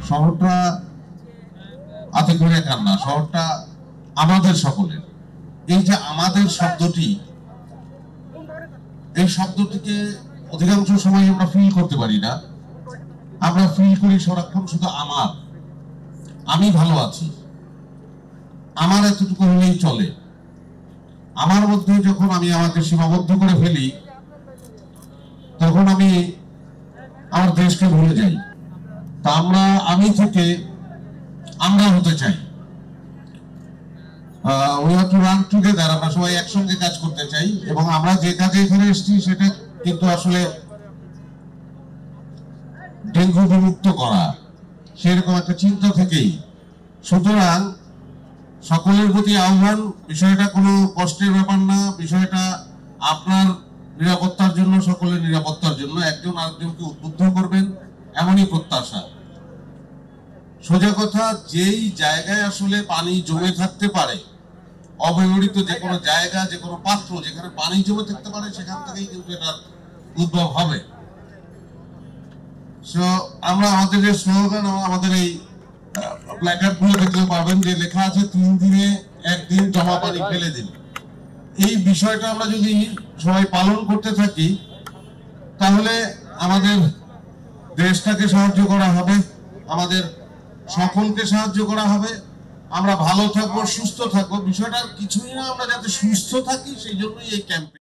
শহরটা আতে করে একার না, শহরটা আমাদের সকলের। এই যে আমাদের শব্দটি, এই শব্দটিকে অধিকাংশ সময় আমরা ফিল করতে পারি না। আমরা ফিল করি সারাক্ষণ শুধু আমার, আমি ভালো আছি, আমার এতটুকু হলেই চলে। আমার মধ্যে যখন আমি আমাকে সীমাবদ্ধ করে ফেলি, তখন আমি আমার দেশকে ভুলে যাই। তা আমি থেকে আমরা হতে চাই। we have to run together, আমরা সবাই একসঙ্গে কাজ করতে চাই। এবং আমরা যে কাজে এখানে এসেছি সেটা কিন্তু আসলে ডেঙ্গু বিমুক্ত করা, সেরকম একটা চিন্তা থেকেই। সুতরাং সকলের প্রতি আহ্বান, বিষয়টা কোনো কষ্টের ব্যাপার না, বিষয়টা আপনার নিরাপত্তার জন্য, সকলের নিরাপত্তার জন্য। একজন আরেকজনকে উদ্বুদ্ধ করবেন, এমনই প্রত্যাশা। সোজা কথা, যেই জায়গায় আসলে পানি জমে থাকতে পারে, অব্যবহৃত যে কোনো জায়গা, যে কোনো পাত্র যেখানে পানি জমে থাকতে পারে, সেখান থেকেই কিন্তু এটার উদ্ভব হবে। আমরা আমাদের যে স্লোগান, আমাদের এই প্ল্যাকার্ড গুলো দেখতে পাবেন যে লেখা আছে 3 দিনে 1 দিন জমা পানি ফেলে দিন। এই বিষয়টা আমরা যদি সবাই পালন করতে থাকি, তাহলে আমাদের দেশটাকে সাহায্য করা হবে, আমাদের সকলকে সাহায্য করা হবে। আমরা ভালো থাকবো, সুস্থ থাকবো। বিষয়টা কিছুই না, আমরা যাতে সুস্থ থাকি সেই জন্যই এই ক্যাম্পেইন।